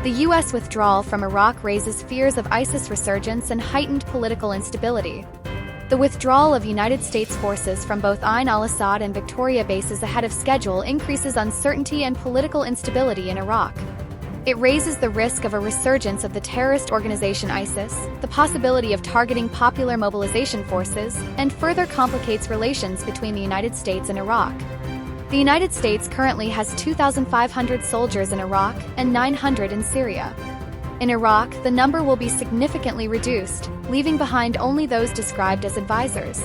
The U.S. withdrawal from Iraq raises fears of ISIS resurgence and heightened political instability. The withdrawal of United States forces from both Ain al-Assad and Victoria bases ahead of schedule increases uncertainty and political instability in Iraq. It raises the risk of a resurgence of the terrorist organization ISIS, the possibility of targeting popular mobilization forces, and further complicates relations between the United States and Iraq. The United States currently has 2,500 soldiers in Iraq and 900 in Syria. In Iraq, the number will be significantly reduced, leaving behind only those described as advisors.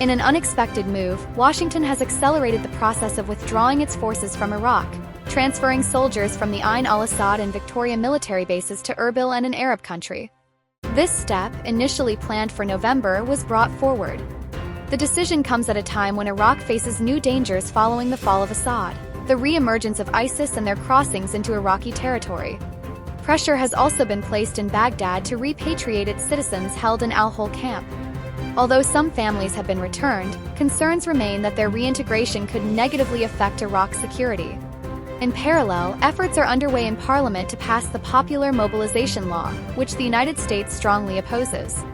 In an unexpected move, Washington has accelerated the process of withdrawing its forces from Iraq, transferring soldiers from the Ain al-Assad and Victoria military bases to Erbil and an Arab country. This step, initially planned for November, was brought forward. The decision comes at a time when Iraq faces new dangers following the fall of Assad, the re-emergence of ISIS and their crossings into Iraqi territory. Pressure has also been placed in Baghdad to repatriate its citizens held in Al-Hol camp. Although some families have been returned, concerns remain that their reintegration could negatively affect Iraq's security. In parallel, efforts are underway in Parliament to pass the Popular Mobilization Law, which the United States strongly opposes.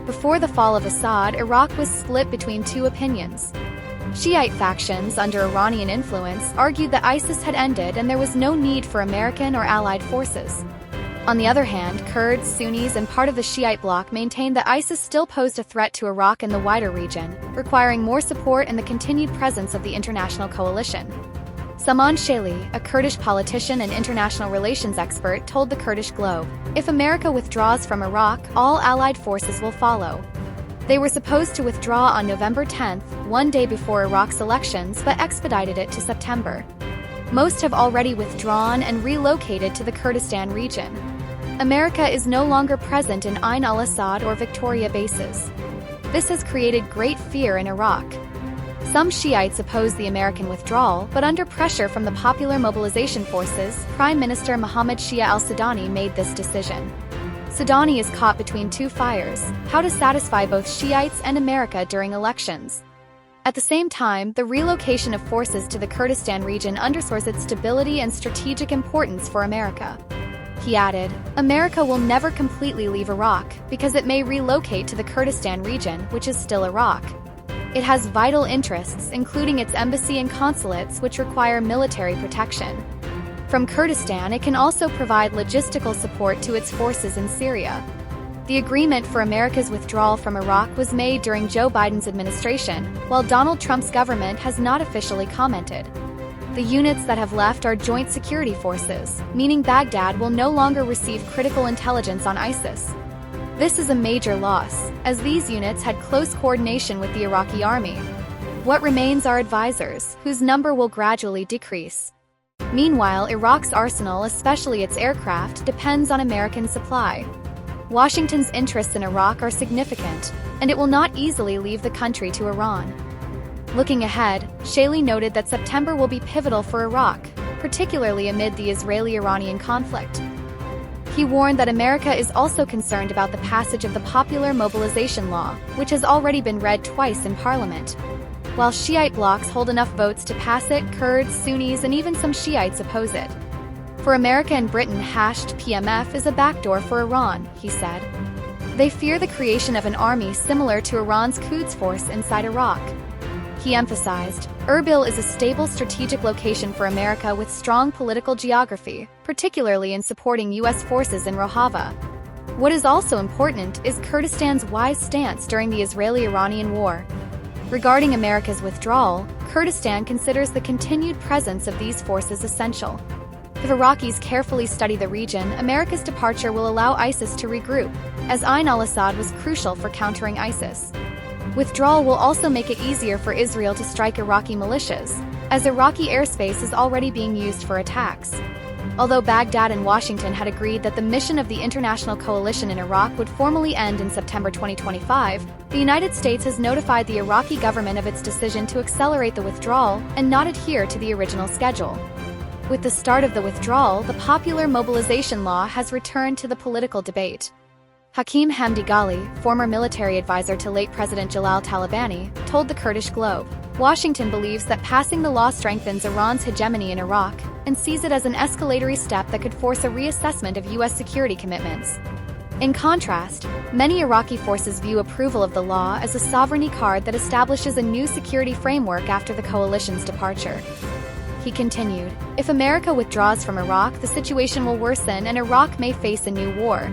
Before the fall of Assad, Iraq was split between two opinions. Shiite factions under Iranian influence argued that ISIS had ended and there was no need for American or allied forces. On the other hand, Kurds, Sunnis, and part of the Shiite bloc maintained that ISIS still posed a threat to Iraq and the wider region, requiring more support and the continued presence of the international coalition. Saman Shaili, a Kurdish politician and international relations expert, told the Kurdish Globe, "If America withdraws from Iraq, all allied forces will follow." They were supposed to withdraw on November 10th, one day before Iraq's elections, but expedited it to September. Most have already withdrawn and relocated to the Kurdistan region. America is no longer present in Ain al-Assad or Victoria bases. This has created great fear in Iraq. Some Shiites oppose the American withdrawal, but under pressure from the Popular Mobilization Forces, Prime Minister Mohammed Shia al-Sudani made this decision. Sudani is caught between two fires: how to satisfy both Shiites and America during elections. At the same time, the relocation of forces to the Kurdistan region underscores its stability and strategic importance for America. He added, "America will never completely leave Iraq, because it may relocate to the Kurdistan region, which is still Iraq. It has vital interests, including its embassy and consulates, which require military protection. From Kurdistan, it can also provide logistical support to its forces in Syria." The agreement for America's withdrawal from Iraq was made during Joe Biden's administration, while Donald Trump's government has not officially commented. The units that have left are joint security forces, meaning Baghdad will no longer receive critical intelligence on ISIS. This is a major loss, as these units had close coordination with the Iraqi army. What remains are advisors, whose number will gradually decrease. Meanwhile, Iraq's arsenal, especially its aircraft, depends on American supply. Washington's interests in Iraq are significant, and it will not easily leave the country to Iran. Looking ahead, Shaili noted that September will be pivotal for Iraq, particularly amid the Israeli-Iranian conflict. He warned that America is also concerned about the passage of the Popular Mobilization Law, which has already been read twice in Parliament. While Shiite blocs hold enough votes to pass it, Kurds, Sunnis, and even some Shiites oppose it. For America and Britain, #PMF is a backdoor for Iran, he said. They fear the creation of an army similar to Iran's Quds Force inside Iraq. He emphasized, Erbil is a stable strategic location for America with strong political geography, particularly in supporting U.S. forces in Rojava. What is also important is Kurdistan's wise stance during the Israeli-Iranian war. Regarding America's withdrawal, Kurdistan considers the continued presence of these forces essential. If Iraqis carefully study the region, America's departure will allow ISIS to regroup, as Ain al-Assad was crucial for countering ISIS. Withdrawal will also make it easier for Israel to strike Iraqi militias, as Iraqi airspace is already being used for attacks. Although Baghdad and Washington had agreed that the mission of the international coalition in Iraq would formally end in September 2025, the United States has notified the Iraqi government of its decision to accelerate the withdrawal and not adhere to the original schedule. With the start of the withdrawal, the Popular Mobilization Law has returned to the political debate. Hakeem Hamdi Ghali, former military advisor to late President Jalal Talabani, told the Kurdish Globe, Washington believes that passing the law strengthens Iran's hegemony in Iraq and sees it as an escalatory step that could force a reassessment of U.S. security commitments. In contrast, many Iraqi forces view approval of the law as a sovereignty card that establishes a new security framework after the coalition's departure. He continued, "If America withdraws from Iraq, the situation will worsen and Iraq may face a new war.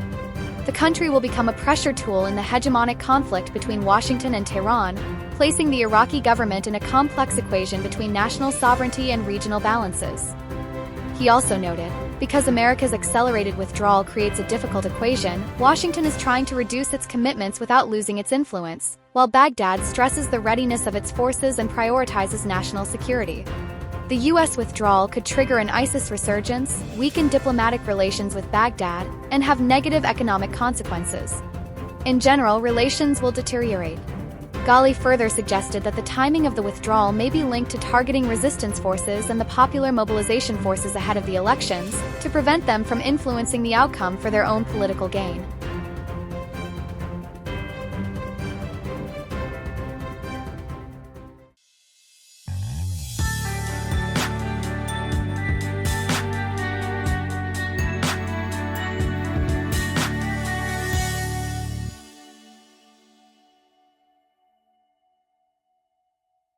The country will become a pressure tool in the hegemonic conflict between Washington and Tehran, placing the Iraqi government in a complex equation between national sovereignty and regional balances." He also noted, because America's accelerated withdrawal creates a difficult equation, Washington is trying to reduce its commitments without losing its influence, while Baghdad stresses the readiness of its forces and prioritizes national security. The U.S. withdrawal could trigger an ISIS resurgence, weaken diplomatic relations with Baghdad, and have negative economic consequences. In general, relations will deteriorate. Ghali further suggested that the timing of the withdrawal may be linked to targeting resistance forces and the Popular Mobilization Forces ahead of the elections to prevent them from influencing the outcome for their own political gain.